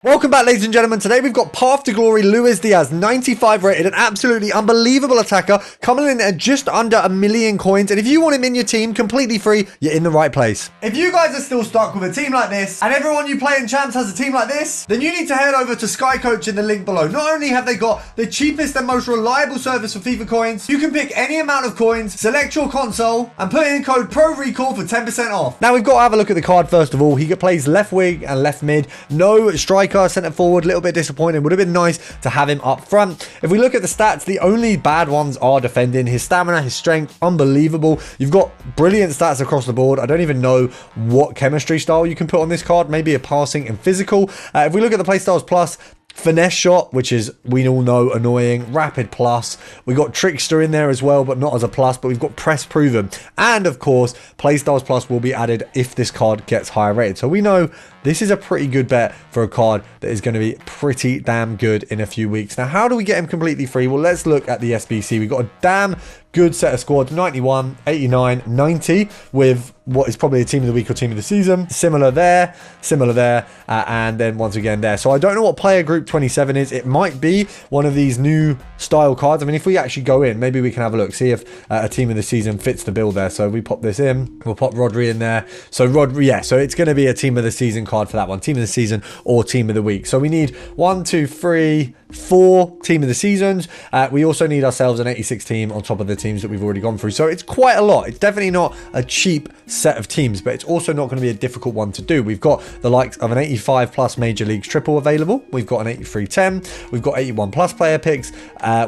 Welcome back, ladies and gentlemen. Today we've got Path to Glory Luis Diaz, 95 rated, an absolutely unbelievable attacker, coming in at just under 1 million coins. And if you want him in your team completely free, you're in the right place. If you guys are still stuck with a team like this, and everyone you play in Champs has a team like this, then you need to head over to Sky Coach in the link below. Not only have they got the cheapest and most reliable service for FIFA coins, you can pick any amount of coins, select your console, and put in code PRORECALL for 10% off. Now we've got to have a look at the card first of all. He plays left wing and left mid, no striker, centre forward, a little bit disappointing. Would have been nice to have him up front. If we look at the stats, the only bad ones are defending. His stamina, his strength, unbelievable. You've got brilliant stats across the board. I don't even know what chemistry style you can put on this card. Maybe a passing and physical. If we look at the playstyles plus, finesse shot, which is, we all know, annoying. Rapid plus. We got trickster in there as well, but not as a plus. But we've got press proven. And of course, playstyles plus will be added if this card gets higher rated. So we know this is a pretty good bet for a card that is going to be pretty damn good in a few weeks. Now, how do we get him completely free? Well, let's look at the SBC. We've got a damn good set of squads, 91, 89, 90, with what is probably a team of the week or team of the season. Similar there, and then once again there. So I don't know what player group 27 is. It might be one of these new style cards. I mean, if we actually go in, maybe we can have a look, see if a team of the season fits the bill there. So we pop this in, we'll pop Rodri in there. So Rodri, yeah, so it's going to be a team of the season card for that one, team of the season or team of the week. So we need 1, 2, 3, 4 team of the seasons. We also need ourselves an 86 team on top of the teams that we've already gone through. So it's quite a lot. It's definitely not a cheap set of teams, but it's also not going to be a difficult one to do. We've got the likes of an 85 plus major leagues triple available. We've got an 83-10. We've got 81 plus player picks,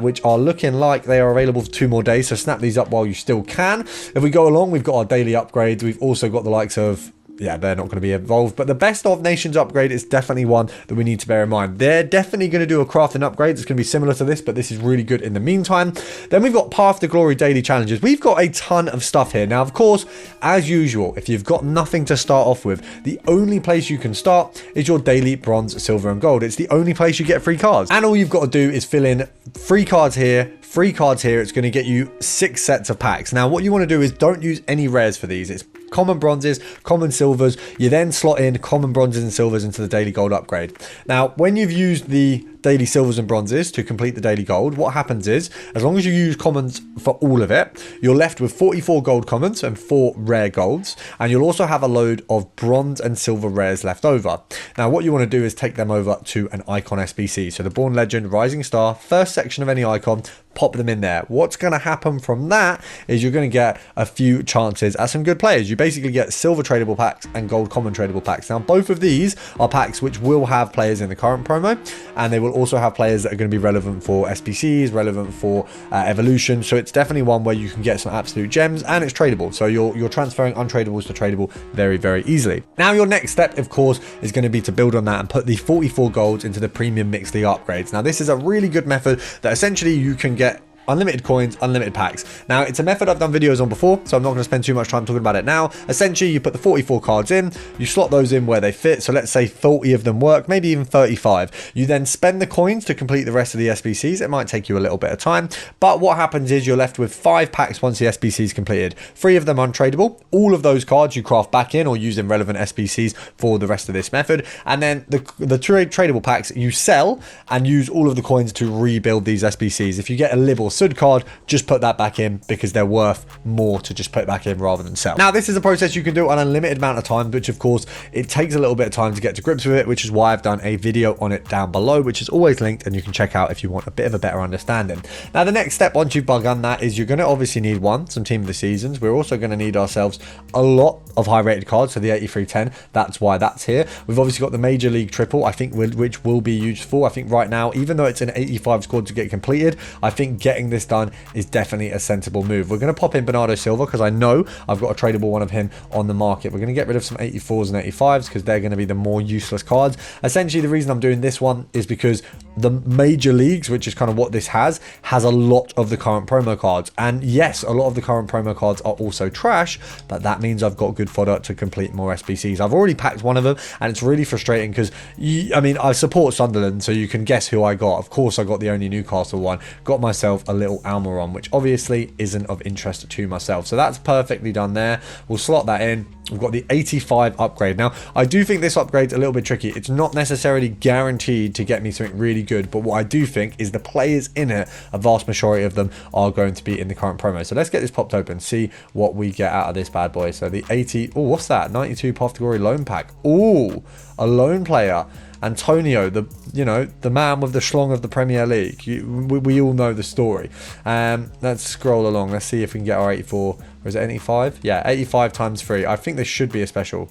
which are looking like they are available for 2 more days. So snap these up while you still can. If we go along, we've got our daily upgrades. We've also got the likes of, yeah, they're not going to be involved, but the best of nations upgrade is definitely one that we need to bear in mind. They're definitely going to do a crafting upgrade. It's going to be similar to this, but this is really good in the meantime. Then we've got Path to Glory daily challenges. We've got a ton of stuff here. Now, of course, as usual, if you've got nothing to start off with, the only place you can start is your daily bronze, silver, and gold. It's the only place you get free cards. And all you've got to do is fill in free cards here, free cards here. It's going to get you 6 sets of packs. Now, what you want to do is don't use any rares for these. It's common bronzes, common silvers. You then slot in common bronzes and silvers into the daily gold upgrade. Now, when you've used the daily silvers and bronzes to complete the daily gold, what happens is, as long as you use commons for all of it, you're left with 44 gold commons and 4 rare golds, and you'll also have a load of bronze and silver rares left over. Now, what you want to do is take them over to an icon SBC. So the Born Legend, Rising Star, first section of any icon, pop them in there. What's going to happen from that is you're going to get a few chances at some good players. You basically get silver tradable packs and gold common tradable packs. Now, both of these are packs which will have players in the current promo, and they will also have players that are going to be relevant for SBCs, relevant for evolution. So it's definitely one where you can get some absolute gems, and it's tradable. So you're transferring untradables to tradable very, very easily. Now, your next step, of course, is going to be to build on that and put the 44 golds into the premium mixed league upgrades. Now, this is a really good method that essentially you can get unlimited coins, unlimited packs. Now, it's a method I've done videos on before, so I'm not going to spend too much time talking about it now. Essentially, you put the 44 cards in, you slot those in where they fit. So let's say 40 of them work, maybe even 35. You then spend the coins to complete the rest of the SBCs. It might take you a little bit of time, but what happens is you're left with 5 packs once the SBC is completed. 3 of them untradeable. All of those cards you craft back in or use in relevant SBCs for the rest of this method. And then the tradable packs you sell and use all of the coins to rebuild these SBCs. If you get a Liv or Sud card, just put that back in because they're worth more to just put back in rather than sell. Now, this is a process you can do on a limited amount of time, which of course it takes a little bit of time to get to grips with it, which is why I've done a video on it down below, which is always linked and you can check out if you want a bit of a better understanding. Now, the next step once you've begun that is you're going to obviously need some team of the seasons. We're also going to need ourselves a lot of high rated cards, so the 83-10, that's why that's here. We've obviously got the major league triple, I think, which will be useful. I think right now, even though it's an 85 squad to get completed, I think getting this done is definitely a sensible move. We're going to pop in Bernardo Silva because I know I've got a tradable one of him on the market. We're going to get rid of some 84s and 85s because they're going to be the more useless cards. Essentially, the reason I'm doing this one is because the major leagues, which is kind of what this has a lot of the current promo cards. And yes, a lot of the current promo cards are also trash, but that means I've got good fodder to complete more SBCs. I've already packed one of them, and it's really frustrating because, I mean, I support Sunderland, so you can guess who I got. Of course, I got the only Newcastle one. Got myself a little Almiron, which obviously isn't of interest to myself. So that's perfectly done there. We'll slot that in. we've got the 85 upgrade. Now, I do think this upgrade's a little bit tricky. It's not necessarily guaranteed to get me something really good, but what I do think is the players in it, a vast majority of them are going to be in the current promo. So let's get this popped open, see what we get out of this bad boy. So the 80, oh, what's that? 92 Path to Glory loan pack. Oh, a loan player. Antonio, the man with the schlong of the Premier League. We all know the story. Let's scroll along. Let's see if we can get our 84. Or is it 85? Yeah, 85 times 3. I think this should be a special.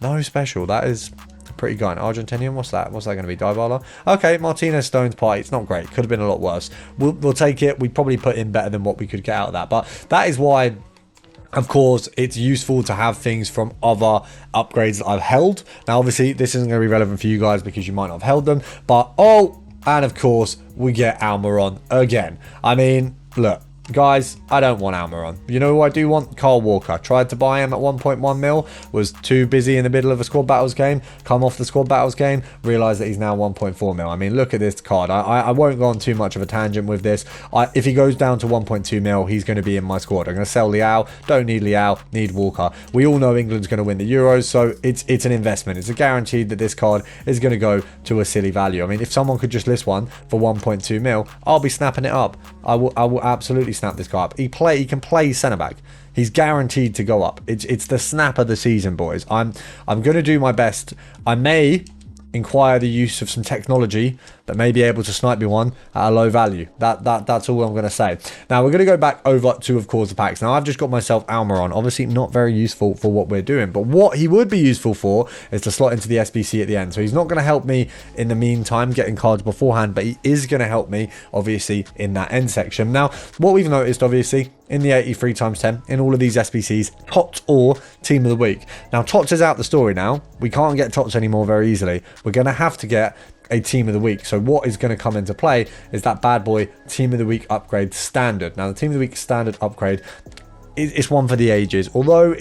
No special. That is pretty good. Argentinian, what's that? What's that going to be? Dybala? Okay, Martinez Stones Party. It's not great. Could have been a lot worse. We'll take it. We probably put in better than what we could get out of that. But that is why, of course, it's useful to have things from other upgrades that I've held. Now, obviously, this isn't going to be relevant for you guys because you might not have held them. But, oh, and of course, we get Almiron again. I mean, look, guys, I don't want Almiron. You know who I do want? Carl Walker. Tried to buy him at 1.1 mil. Was too busy in the middle of a squad battles game. Come off the squad battles game. Realised that he's now 1.4 mil. I mean, look at this card. I won't go on too much of a tangent with this. If he goes down to 1.2 mil, he's going to be in my squad. I'm going to sell Leao. Don't need Leao. Need Walker. We all know England's going to win the Euros, so it's an investment. It's a guaranteed that this card is going to go to a silly value. I mean, if someone could just list one for 1.2 mil, I'll be snapping it up. I will absolutely snap this guy up. He can play centre back. He's guaranteed to go up. It's the snap of the season, boys. I'm going to do my best. I may inquire the use of some technology that may be able to snipe me one at a low value. That's all I'm going to say. Now, we're going to go back over to, of course, the packs. Now, I've just got myself Almiron. Obviously, not very useful for what we're doing. But what he would be useful for is to slot into the SBC at the end. So he's not going to help me in the meantime getting cards beforehand, but he is going to help me, obviously, in that end section. Now, what we've noticed, obviously, in the 83 times 10, in all of these SBCs, Tots or Team of the Week. Now, Tots is out the story now. We can't get Tots anymore very easily. We're going to have to get a Team of the Week. So what is going to come into play is that bad boy Team of the Week upgrade standard. Now, the Team of the Week standard upgrade is one for the ages. Although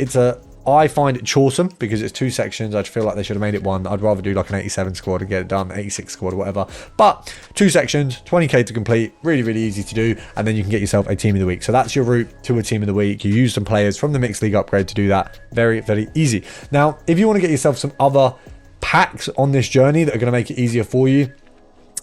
I find it choresome because it's 2 sections. I feel like they should have made it one. I'd rather do like an 87 squad and get it done, 86 squad or whatever. But 2 sections, 20k to complete, really, really easy to do. And then you can get yourself a Team of the Week. So that's your route to a Team of the Week. You use some players from the Mixed League upgrade to do that. Very, very easy. Now, if you want to get yourself some other packs on this journey that are going to make it easier for you,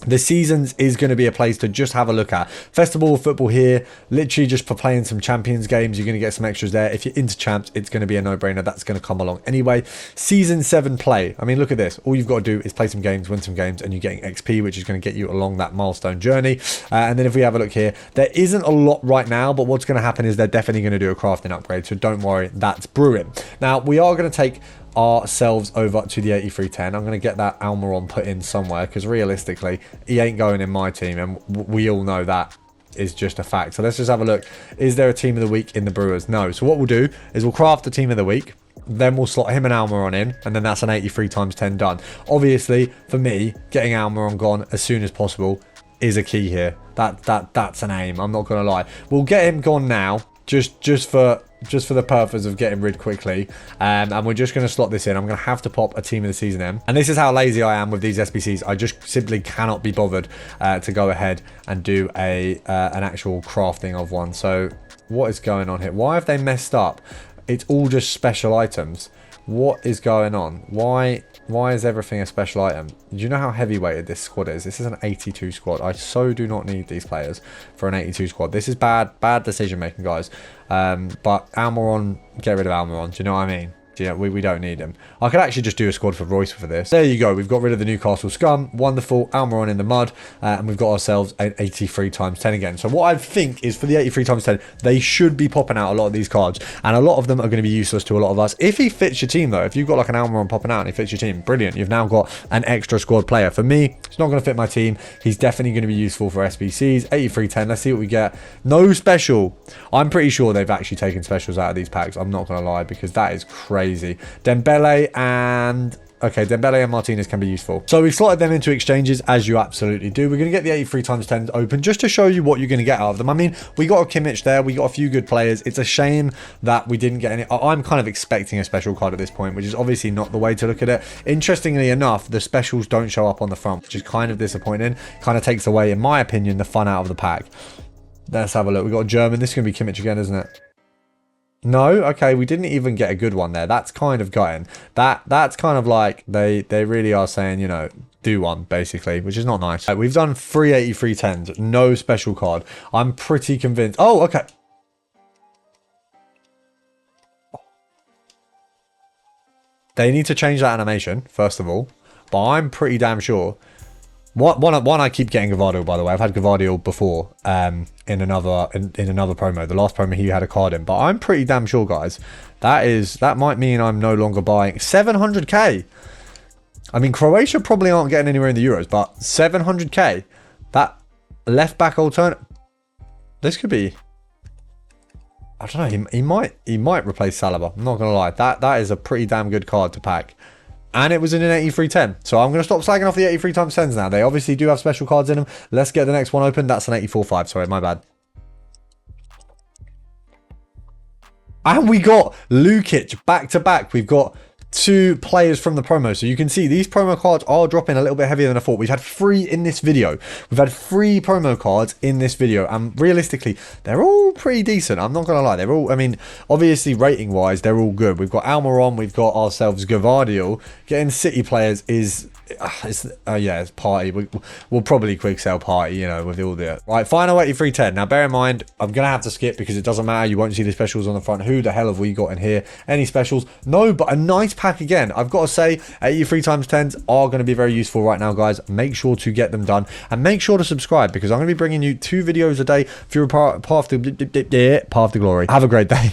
the seasons is going to be a place to just have a look at. Festival of Football here, literally just for playing some Champions games. You're going to get some extras there. If you're into Champs, it's going to be a no-brainer. That's going to come along anyway. Season 7 play. I mean, look at this. All you've got to do is play some games, win some games, and you're getting XP, which is going to get you along that milestone journey. And then if we have a look here, there isn't a lot right now, but what's going to happen is they're definitely going to do a crafting upgrade. So don't worry, that's brewing. Now, we are going to take ourselves over to the 8310. I'm going to get that Almiron put in somewhere because realistically he ain't going in my team, and we all know that is just a fact. So let's just have a look. Is there a Team of the Week in the Brewers? No. So what we'll do is we'll craft the Team of the Week, then we'll slot him and Almiron in, and then that's an 83 times 10 done. Obviously for me, getting Almiron gone as soon as possible is a key here. That's an aim, I'm not going to lie. We'll get him gone now just for the purpose of getting rid quickly, and we're just going to slot this in. I'm going to have to pop a Team of the Season in, and this is how lazy I am with these SBCs. I just simply cannot be bothered to go ahead and do an actual crafting of one. So what is going on here? Why have they messed up? It's all just special items. What is going on? Why is everything a special item? Do you know how heavyweighted this squad is? This is an 82 squad. I so do not need these players for an 82 squad. This is bad decision making, guys. But Almiron, get rid of Almiron. Do you know what I mean? Yeah, we don't need him. I could actually just do a squad for Royce for this. There you go. We've got rid of the Newcastle scum. Wonderful. Almiron in the mud. And we've got ourselves an 83 times 10 again. So what I think is for the 83 times 10, they should be popping out a lot of these cards. And a lot of them are going to be useless to a lot of us. If he fits your team, though, if you've got like an Almiron popping out and he fits your team, brilliant. You've now got an extra squad player. For me, it's not going to fit my team. He's definitely going to be useful for SBCs. 83-10. Let's see what we get. No special. I'm pretty sure they've actually taken specials out of these packs. I'm not going to lie, because that is crazy. Dembele and... Okay, Dembele and Martinez can be useful. So we've slotted them into exchanges, as you absolutely do. We're going to get the 83 times 10 open just to show you what you're going to get out of them. I mean, we got a Kimmich there. We got a few good players. It's a shame that we didn't get any. I'm kind of expecting a special card at this point, which is obviously not the way to look at it. Interestingly enough, the specials don't show up on the front, which is kind of disappointing. Kind of takes away, in my opinion, the fun out of the pack. Let's have a look. We've got a German. This is going to be Kimmich again, isn't it? No, okay, we didn't even get a good one there. That's kind of gutting. That's kind of like they really are saying, you know, do one basically, which is not nice. We've done 383 10s, no special card. I'm pretty convinced. Oh, okay. They need to change that animation first of all, but I'm pretty damn sure. One, I keep getting Gavadio, by the way. I've had Gavadio before in another promo. The last promo he had a card in. But I'm pretty damn sure, guys, that might mean I'm no longer buying 700k. I mean, Croatia probably aren't getting anywhere in the Euros, but 700k, that left back alternate, this could be, I don't know, he might replace Saliba. I'm not gonna lie, that is a pretty damn good card to pack. And it was in an 83-10. So I'm going to stop slagging off the 83 times 10s now. They obviously do have special cards in them. Let's get the next one open. That's an 84-5. Sorry, my bad. And we got Lukic back to back. We've got 2 players from the promo. So you can see these promo cards are dropping a little bit heavier than I thought. We've had 3 in this video. We've had 3 promo cards in this video. And realistically, they're all pretty decent. I'm not going to lie. They're all, I mean, obviously rating wise, they're all good. We've got Almiron. We've got ourselves Gavadio. Getting City players is, yeah, it's party. We'll probably quick sell party, you know, with all the... Right, final 83-10. Now, bear in mind, I'm going to have to skip because it doesn't matter. You won't see the specials on the front. Who the hell have we got in here? Any specials? No, but a nice pack again. I've got to say, 83 times 10s are going to be very useful right now, guys. Make sure to get them done. And make sure to subscribe because I'm going to be bringing you 2 videos a day for your path to glory. Have a great day.